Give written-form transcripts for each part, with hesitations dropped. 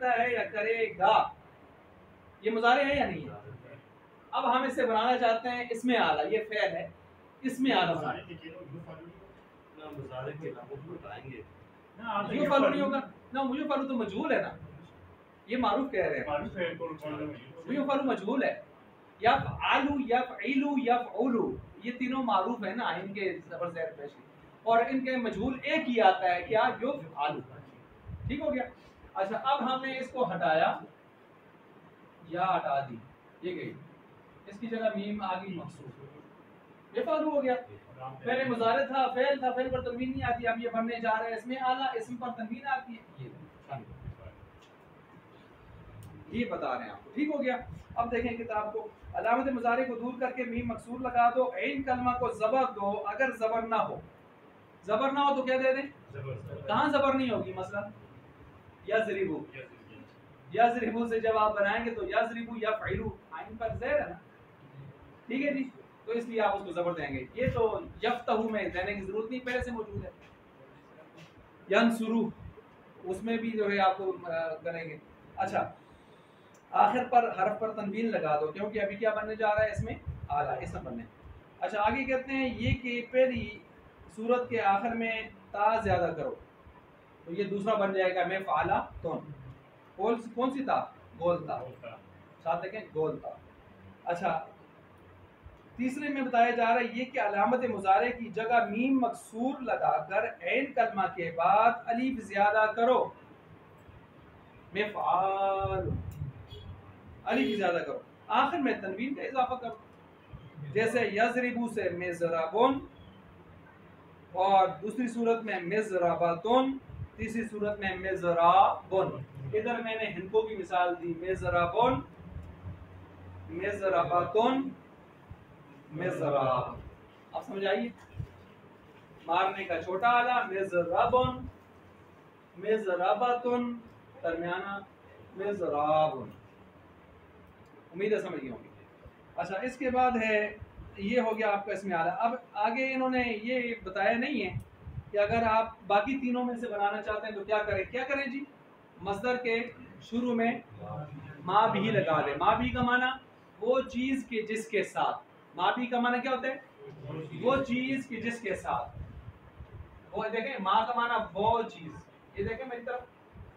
करता है या करेगा, ये मुजारे है या नहीं है? अब हम इसे बनाना चाहते हैं इसमें आला, ये फेल है, इसमें आला बनाएंगे। यू फालू नहीं होगा ना, मुझे फालू तो मजहूल है ना, ये मारूफ कह रहे हैं, मुझे फालू मजहूल है। या आलू या फईलू या फऊलू, ये तीनों मारूफ है ना, इनके जबर ज़ेर पेश, और इनके मजहूल एक ही आता है, क्या? यो आलू। ठीक हो गया। अच्छा, अब हमने इसको हटाया या हटा दी, ये गई, इसकी जगह मीम आ गई मखसूस, ये फालू हो गया। पहले मुजारे था, फेल था, फेल पर तनवीन नहीं आती, अब ये बनने जा रहा है इसमें आला, इसम पर तनवीन आती है, ये बता रहे हैं आपको। ठीक हो गया। अब देखें किताब को, अलामत मुजारे को दूर करके मीम मकसूर लगा दो, ऐन कलमा को जबर दो, अगर जबर ना हो, जबर ना हो तो क्या दे दें? कहाँ जबर नहीं होगी? मसलन यज़रिबू, यज़रिबू से जब आप बनाएंगे तो यज़रिबू या फईलू, आइन पर ज़ेर है ना, ठीक है जी, तो इसलिए आप उसको जबर देंगे। ये तो यफ्तहू में देने की जरूरत नहीं, पहले से मौजूद है। यंसुरू, उसमें भी जो है आपको करेंगे। अच्छा, आखिर पर हरफ पर तनवीन लगा दो, क्योंकि अभी क्या बनने जा रहा है इसमें? आला, इसम बनने। अच्छा, आगे कहते हैं ये कि पहली सूरत के आखिर में ता ज्यादा करो, तो ये दूसरा बन जाएगा मैं फाला तोन। कौन सी ता? गोल ता, साथ देखें गोल ता। अच्छा, तीसरे में बताया जा रहा है ये कि अलामत मुजारे की जगह मीम मकसूर लगाकर ऐन कलमा के बाद अलीफ ज्यादा करो, मैं फाल, अलीफ ज्यादा करो, आखिर में तनवीन का इजाफा करो, जैसे यज़रिबू से मिज़राबुन, और दूसरी सूरत में मिज़राबातुन, तीसरी सूरत में मिज़राबुन। इधर मैंने हिंदों की मिसाल दी, मिज़राबुन, मिज़राबातुन, मिज़राब। अब समझ आइए, मारने का छोटा आला मिज़राबुन, मिज़राबातुन, दरमियाना मिज़राबुन। उम्मीद है समझ गए होंगे। अच्छा, इसके बाद है, ये हो गया आपका इसमें आला। अब आगे इन्होंने ये बताया नहीं है कि अगर आप बाकी तीनों में से बनाना चाहते हैं तो क्या करें। क्या करें जी? मस्दर के शुरू में मा भी लगा दे। मा भी का माना वो चीज के जिसके साथ, मा भी का माना क्या होता है? वो चीज के जिसके साथ। वो देखें, माँ का माना वो चीज, ये देखें मेरी तरफ,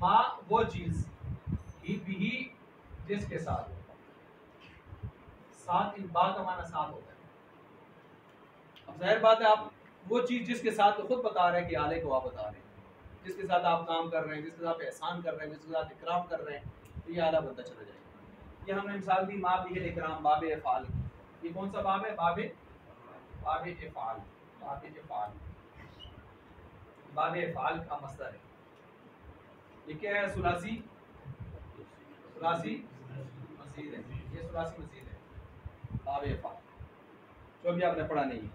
माँ वो चीज, भी जिसके साथ, साथ इन बा का माना साथ होता है। अब जाहिर बात है, आप वो चीज जिसके साथ, तो खुद बता रहे हैं कि आले को आप बता रहे हैं, जिसके साथ आप काम कर रहे हैं, जिसके साथ एहसान कर रहे हैं, जिसके साथ इकराम कर रहे हैं, तो ये आला बनता चला जाएगा। ये हमने मिसाल दी माँ भी इकराम बाब इफ़ाल। ये कौन सा बाब है? बाब इफ़ाल, बाब इफ़ाल, बाब इफ़ाल का मसदर है। ये क्या है? सुलासी, सुलासी मज़ीद है, ये सुलासी मज़ीद है बाब इफ़ाल, जो भी आपने पढ़ा नहीं है।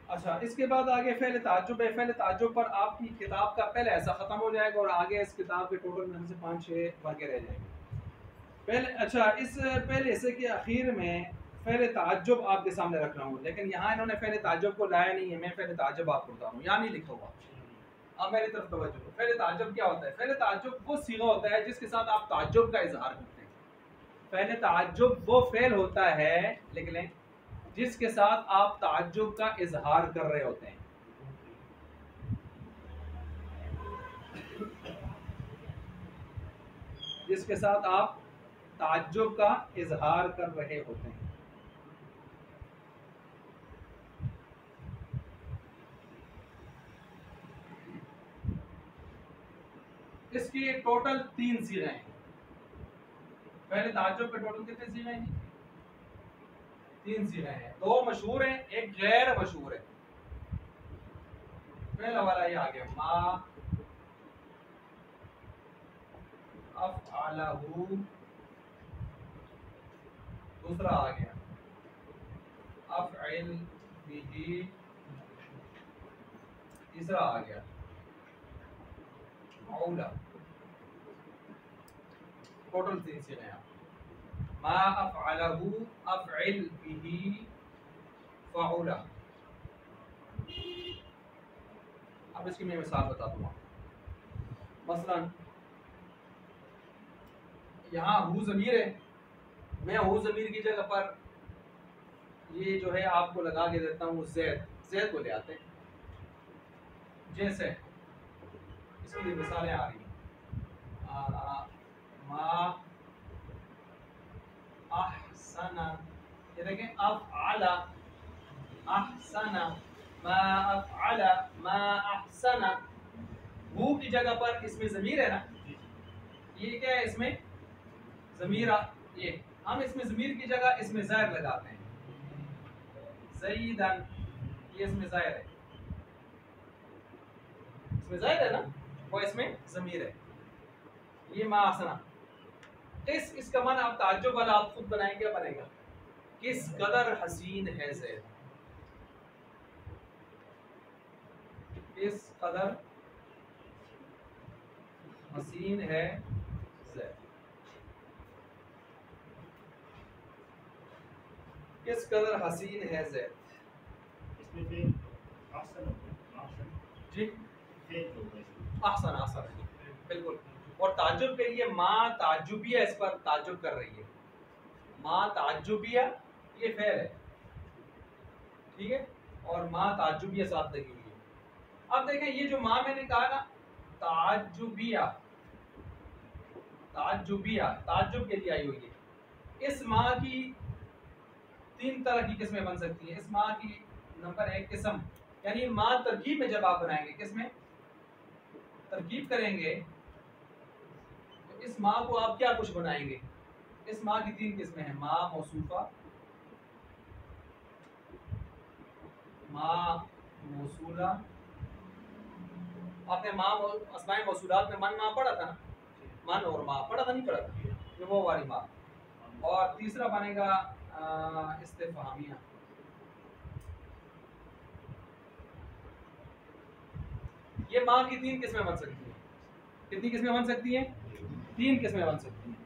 अच्छा, इसके बाद आगे फ़ेल ताज्जुब है। फ़ेल ताज्जुब पर आपकी किताब का पहले ऐसा ख़त्म हो जाएगा और आगे इस किताब के टोटल में से 5-6 वर्गे रह जाएंगे। पहले, अच्छा, इस पहले हिस्से के आखिर में फ़ेल ताज्जुब आपके सामने रख रहा हूँ, लेकिन यहाँ इन्होंने फ़ेल ताज्जुब को लाया नहीं है। मैं फ़ेल ताज्जुब आपको बता रहा हूँ, यहाँ नहीं लिखा हुआ। अब मेरी तरफ तवज्जो करो। फ़ेल ताज्जुब क्या होता है? फ़ेल ताज्जुब वो सीगा होता है जिसके साथ आप ताज्जुब का इजहार करते हैं। फ़ेल ताज्जुब वो फ़ेल होता है, लिख लें, जिसके साथ आप ताज्जुब का इजहार कर रहे होते हैं। जिसके साथ आप ताज्जुब का इजहार कर रहे होते हैं। इसके टोटल 3 सीगे हैं। पहले ताज्जुब के टोटल कितने सीगे हैं? 3 सीगे हैं। 2 मशहूर हैं, एक गैर मशहूर है। पहला वाला ये आ गया, मा अफ़अलहू। दूसरा आ गया अफ़इल बिही। तीसरा आ गया मौला। टोटल 3 सीगे हैं। मा अफ़अलहू, अफ़इल बिही, फ़अला। अब इसकी मैं मिसाल बता दूंगा। मसलन यहाँ हु ज़मीर है, मैं हु ज़मीर की जगह पर ये जो है आपको लगा के देता हूँ ज़ैद, ज़ैद को ले आते हैं। जैसे इसकी लिए मिसालें आ रही हैं, मा अहसना, ये देखें अफ़अला, अहसना, मा अफ़अला, मा अहसना। हु की जगह पर इसमें ज़मीर है ना, ये क्या है इसमें ज़मीर, ये हम इसमें ज़मीर की जगह इसमें ज़ायर लगाते हैं, ज़ैदन, ये इसमें ज़ायर है, इसमें ज़ायर है ना, वो इसमें ज़मीर है, ये मा अहसना। इसका माना आप ताज्जुब वाला आप खुद बनाएंगे, क्या बनेगा, किस कदर हसीन है ज़ैद, किस कदर हसीन है ज़ैद, किस कदर हसीन है ज़ैद। इसमें फिर आसन जी आसन आसन बिल्कुल। और ताज्जुब के लिए माँ ताज्जुबिया इस पर ताज्जुब कर रही है, माँ ताज्जुबिया ये फेल है, ठीक है, और माँ ताज्जुबिया साथ लगी हुई है। अब देखें ये जो माँ मैंने कहा ना ताज्जुबिया, ताज्जुबिया ताज्जुब के लिए आई हुई है। इस माँ की तीन तरह की किस्में बन सकती हैं। इस माँ की नंबर 1 किस्म, यानी माँ तरकीब में जब आप बनाएंगे, किसमें तरकीब करेंगे तो इस माँ को आप क्या कुछ बनाएंगे। इस माँ की 3 किस्में हैं, माँ मौसूफा, माँ मौसूला। आपने माँ अस्माए मौसूलात में मन माँ पढ़ा था ना, मन और माँ पढ़ा था, नहीं पढ़ा था, ये वो वाली माँ। और तीसरा बनेगा इस्तिफहामिया, ये माँ की 3 किस्में बन सकती हैं। कितनी किस्में बन सकती हैं, 3 किस्में बन सकती हैं,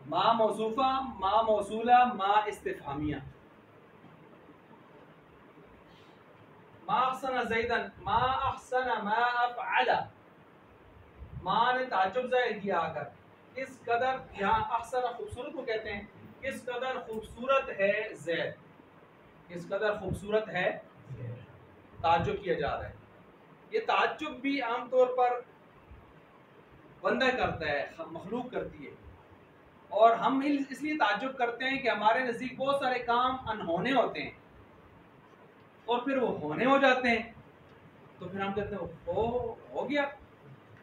माँ मौसूफा, माँ मौसूला, माँ इस्तिफहामिया। माँ अहसना ज़ैदन, माँ अहसना मा अफ़अला, माँ ने ताज्जुब ज़ाहिर किया आकर, किस कदर, यहाँ अहसना खूबसूरत को कहते हैं, किस कदर खूबसूरत है ज़ैद, किस कदर खूबसूरत है, ताज्जुब किया जा रहा है। ये ताज्जुब भी आमतौर पर बंदा करता है, मखलूक करती है, और हम इसलिए ताज्जुब करते हैं कि हमारे नज़दीक बहुत सारे काम अनहोने होते हैं और फिर वो होने हो जाते हैं, तो फिर हम कहते हैं हो गया,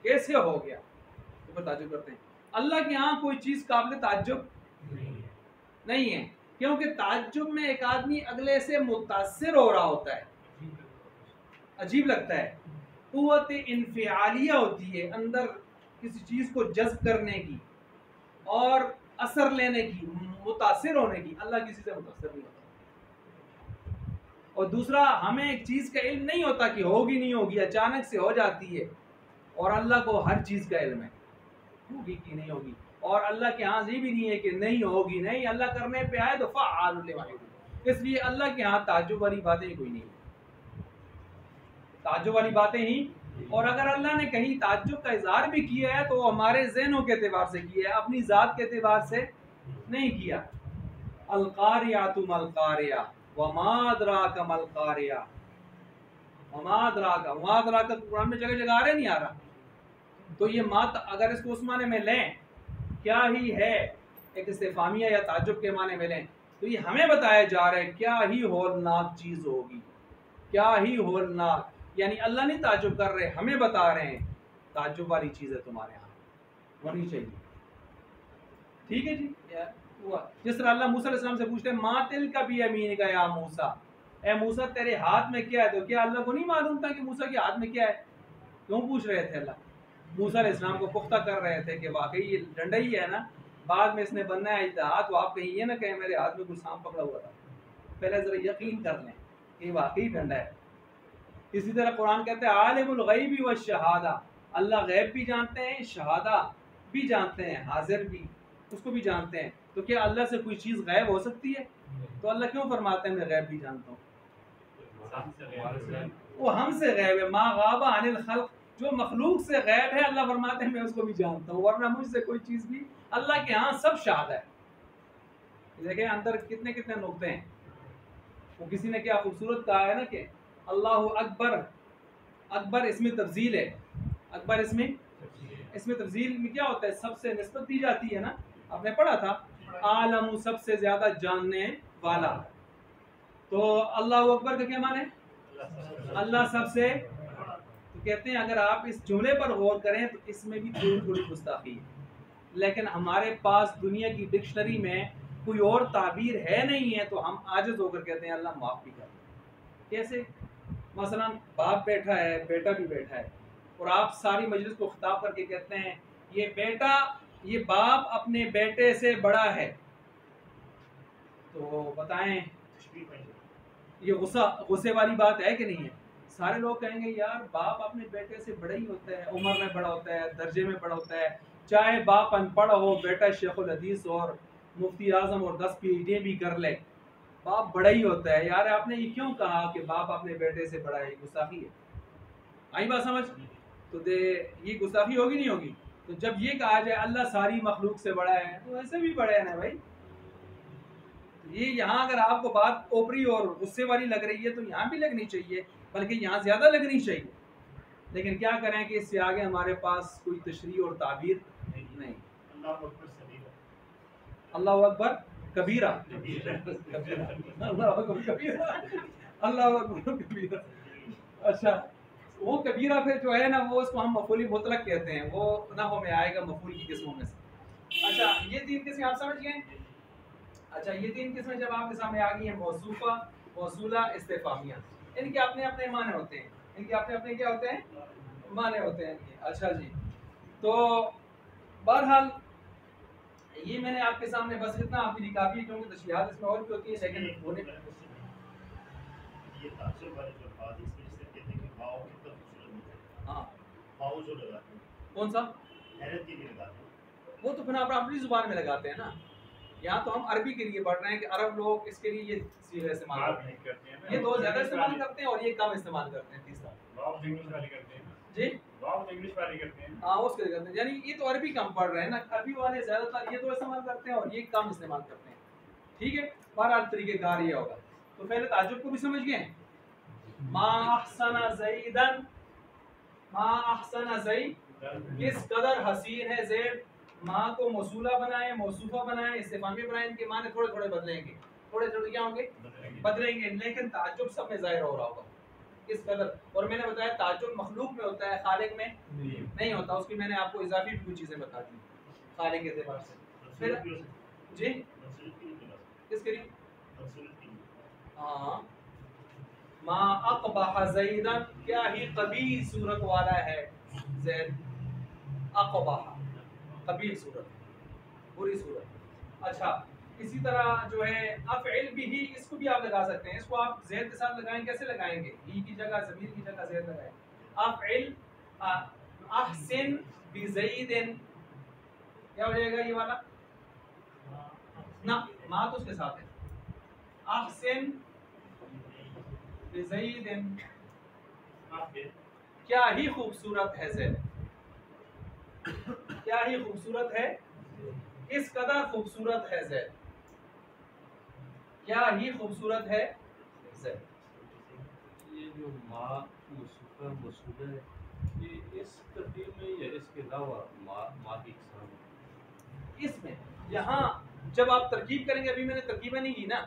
कैसे हो गया, तो फिर ताज्जुब करते हैं। अल्लाह के यहाँ कोई चीज़ काबिल ताज्जुब नहीं है, क्योंकि ताज्जुब में एक आदमी अगले से मुतासिर हो रहा होता है, अजीब लगता है, कुव्वत इन्फिआलिया होती है अंदर किसी चीज़ को जज्ब करने की और असर लेने की, मुतासिर होने की। अल्लाह किसी से मुतासिर नहीं होता। और दूसरा, हमें एक चीज़ का इल्म नहीं होता कि होगी नहीं होगी, अचानक से हो जाती है, और अल्लाह को हर चीज़ का इल्म है, होगी कि नहीं होगी। और अल्लाह के यहाँ ये भी नहीं है कि नहीं होगी, नहीं, अल्लाह करने पे आए तो फ़अाल लिमा युरीद। इसलिए अल्लाह के यहाँ ताज्जुब वाली बातें कोई नहीं, ताज्जुब वाली बातें ही। और अगर अल्लाह ने कहीं ताज्जुब का इज़हार भी किया है तो वो हमारे ज़हनों के एतबार से किया है, अपनी ज़ात के एतबार से नहीं किया। अल-क़ारिअतु मल-क़ारिअ वमा अदराका मल-क़ारिअ, वमा अदराका, वमा अदराका कुरान में जगह जगह आ रहा नहीं आ रहा। तो ये मात अगर इसको उस माने में लें, क्या ही है, एक इस्तिफ़ामिया या ताज्जुब के माने में लें, तो ये हमें बताया जा रहा है क्या ही होलनाक चीज़ होगी, क्या ही होलनाक, यानी अल्लाह नहीं ताज्जुब कर रहे, हमें बता रहे हैं ताज्जुब वाली चीज़ है तुम्हारे यहाँ होनी चाहिए। ठीक है जी, हुआ जिस तरह अल्लाह मूसा अलैहिस्सलाम से पूछते हैं मा तिल का भी अमीन का या मूसा, ए मूसा तेरे हाथ में क्या है, तो क्या अल्लाह को नहीं मालूम था कि मूसा के हाथ में क्या है? क्यों पूछ रहे थे? अल्लाह मूसा अलैहिस्सलाम को पुख्ता कर रहे थे कि वाकई ये डंडा ही है ना, बाद में इसने बनना है इत्तेहाद, तो आप कहीं ये ना कहें मेरे हाथ में कुछ सांप पकड़ा हुआ था, पहले जरा यकीन कर लें कि वाकई डंडा है। इसी तरह कुरान कहते हैं आलिमुल गैबी व शहादा, अल्लाह गैब भी जानते हैं, शहादा भी जानते हैं, हाजिर भी, उसको भी जानते हैं। तो क्या अल्लाह से कोई चीज़ गैब हो सकती है? तो अल्लाह क्यों फरमाते हैं मैं गैब भी जानता हूँ? वो हमसे गैब है, मा गाबा अनिल खल्क जो मखलूक से गैब है अल्लाह फरमाते हैं मैं उसको भी जानता हूँ, वरना मुझसे कोई चीज़ भी अल्लाह के यहाँ सब शाद है। देखें अंदर कितने कितने नुक्ते हैं। वो किसी ने क्या खूबसूरत कहा है ना कि अल्लाह अकबर, अकबर इसमें तफजील है, अकबर इसमें तफजील में क्या होता है, सबसे निस्बत दी जाती है ना, आपने पढ़ा था आलम सबसे ज्यादा जानने वाला। तो अल्लाह अकबर का क्या माने, अल्लाह सबसे। तो कहते हैं अगर आप इस जुमले पर गौर करें तो इसमें भी थोड़ी थोड़ी गुस्ताखी है, लेकिन हमारे पास दुनिया की डिक्शनरी में कोई और ताबीर है नहीं है, तो हम आजिज होकर कहते हैं अल्लाह माफ़ भी कर। कैसे, मसलन बाप बैठा है, बेटा भी बैठा है, और आप सारी मजलिस को खिताब करके कहते हैं ये बेटा, ये बाप अपने बेटे से बड़ा है, तो बताएं ये गुस्से वाली बात है कि नहीं है। सारे लोग कहेंगे यार बाप अपने बेटे से बड़ा ही होता है, उम्र में बड़ा होता है, दर्जे में बड़ा होता है, चाहे बाप अनपढ़ हो, बेटा शेखुल हदीस और मुफ्ती आजम और 10 PhD भी कर ले, बाप बड़ा ही होता है। यार आपने ये क्यों कहा कि बाप अपने बेटे से बड़ा है, गुस्ताखी है। आई बात समझ? तो ये गुस्ताखी होगी नहीं होगी? तो जब ये कहा जाए अल्लाह सारी मखलूक से बड़ा है, तो ऐसे भी बड़े हैं ना भाई। ये यहाँ अगर आपको बात ओपरी और गुस्से वाली लग रही है तो यहाँ भी लगनी चाहिए, बल्कि यहाँ ज़्यादा लगनी चाहिए। लेकिन क्या करें कि इससे आगे हमारे पास कोई तशरीह और ताबीर नहीं। अल्लाह अकबर कबीरा, अल्लाह अकबर कबीरा, अल्लाह अकबर कबीरा। अच्छा, वो कबीरा फिर जो है ना, वो उसको हम मफूली मुतलक कहते हैं, वो नहव में आएगा मफूल की किस्मों में से। अच्छा, ये 3 किस्में आप समझ गए। अच्छा, ये 3 किस्में जब आपके सामने आ गई हैं, मौसूफा, मौसूला, इस्तिफामिया, इनके अपने अपने माने होते हैं, इनके अपने अपने क्या होते हैं, माने होते हैं इनके। अच्छा जी, तो बहरहाल ये मैंने आपके सामने बस इतना आपके लिए काफ़ी है, क्योंकि तशरीहात इसमें और भी होती है, लेकिन होने ये ताज्जुब वाली जो बात इसमें जिससे कहते हैं कि वाव कितना खूबसूरत होता है। हाँ, वाव जो लगाते हैं, कौन सा, हैरत के लिए लगाते हैं, वो तो फिर आप अपनी जुबान में लगाते हैं ना। यहाँ तो हम अरबी के लिए पढ़ रहे हैं कि अरब लोग इसके लिए ये सीगा इस्तेमाल करते हैं, ये 2 ज्यादा इस्तेमाल करते हैं और ये कम इस्तेमाल करते हैं। तीसरा वाव इंग्लिश वाली करते हैं जी, वाव इंग्लिश वाली करते हैं, हाँ उसके लिए करते हैं, यानी ये तो अरबी कम पढ़ रहे हैं ना, अरबी वाले ज्यादातर ये 2 इस्तेमाल करते हैं और ये कम इस्तेमाल करते हैं। ठीक है, बहरहाल तरीकेकार ये होगा। तो पहले ताजुब को भी समझ गए, मा अहसना ज़ैदन, मा अहसना ज़ैद, किस कदर हसीन है ज़ैद। माँ को मौसूला बनाए, मौसूफा बनाए, इस्तिफामी बनाए, इनके माने थोड़े थोड़े बदलेंगे, थोड़े थोड़े क्या होंगे, बदलेंगे, लेकिन ताज्जुब सब में जाहिर हो रहा होगा किस कदर। और मैंने बताया ताज्जुब मखलूक में होता है, खालिक में नहीं होता। उसकी मैंने आपको इजाफी भी कुछ चीज़ें बता दी खालिक के एतबार से। फिर जी किसके लिए, हाँ, मा अक़बह ज़ैदन, क्या ही कबीह सूरत वाला है ज़ैद। अक़बह कबीह सूरत, बुरी सूरत। अच्छा, इसी तरह जो है अफ़इल बिही, इसको भी आप लगा सकते हैं, इसको आप ज़ैद के साथ लगाएं, कैसे लगाएंगे, ही की जगह ज़मीर की जगह ज़ैद लगाएं। अफ़इल अहसिन बिज़ैदिन, क्या हो जाएगा ये वाला ना, मा तो उसके साथ है, अहसिन बिज़ैदिन, क्या ही खूबसूरत है ज़ैद, क्या ही खूबसूरत है, इस कदर खूबसूरत है ज़ैद, क्या ही खूबसूरत है ज़ैद। ये जो माँ मुसूफा मसूदा है, ये इस तरतीब में या इसके अलावा माँ की इकसाम इसमें यहाँ जब आप तरकीब करेंगे, अभी मैंने तरकीबें नहीं की ना,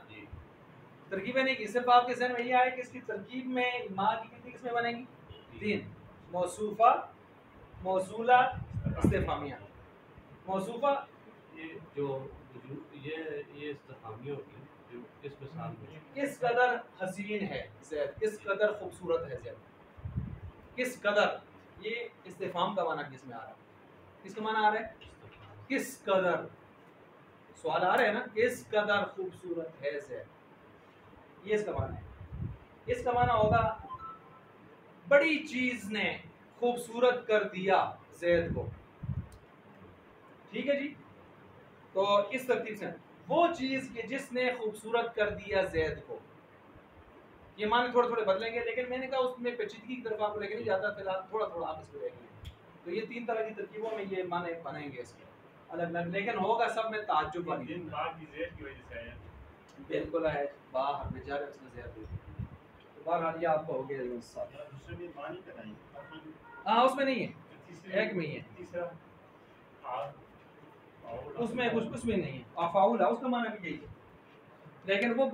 तरकीबें नहीं की, सिर्फ आपके ज़हन में ये आया कि इसकी तरकीब में माँ की कितनी किस्में बनेंगी, 3, मौसूफा, मौसूला, इस्तिफामिया। मौसूफा ये जो ये इस्तिफामिया होगी जो इस मिसाल में, किस कदर हसीन है ज़ैद, किस कदर खूबसूरत है ज़ैद, किस कदर, ये इस्तिफाम का माना किस में आ रहा है, किसका माना आ रहा है, किस कदर, सवाल आ रहा है ना, किस कदर खूबसूरत है ज़ैद, ये इसका माना है। इसका माना होगा बड़ी चीज ने खूबसूरत कर दिया ज़ैद को। ठीक है जी, तो इस तरतीब से वो चीज के जिसने खूबसूरत कर दिया ज़ैद को, ये माने थोड़े थोड़े बदलेंगे, लेकिन मैंने कहा उसमें पेचीदगी की तरफ आपको लेके नहीं जाता, फिलहाल थोड़ा थोड़ा आप इसको देख लें। तो ये 3 तरह की तरकीबों में ये माने बनेंगे इसके अलग अलग, लेकिन होगा सब में ताज्जुब वाली। दिन बाद की ज़ेर की वजह से आया। बिल्कुल है, बाहर में जा रहे उसने ज़ेर दी। तो बहरहाल ये आपका हो गया साथ। या दूसरे में पानी कराई। हाँ उसमें नहीं है, तीसरे एक में ही है, तीसरा उसमें कुछ नहीं है। फाउल है उसका माना भी यही है, लेकिन वो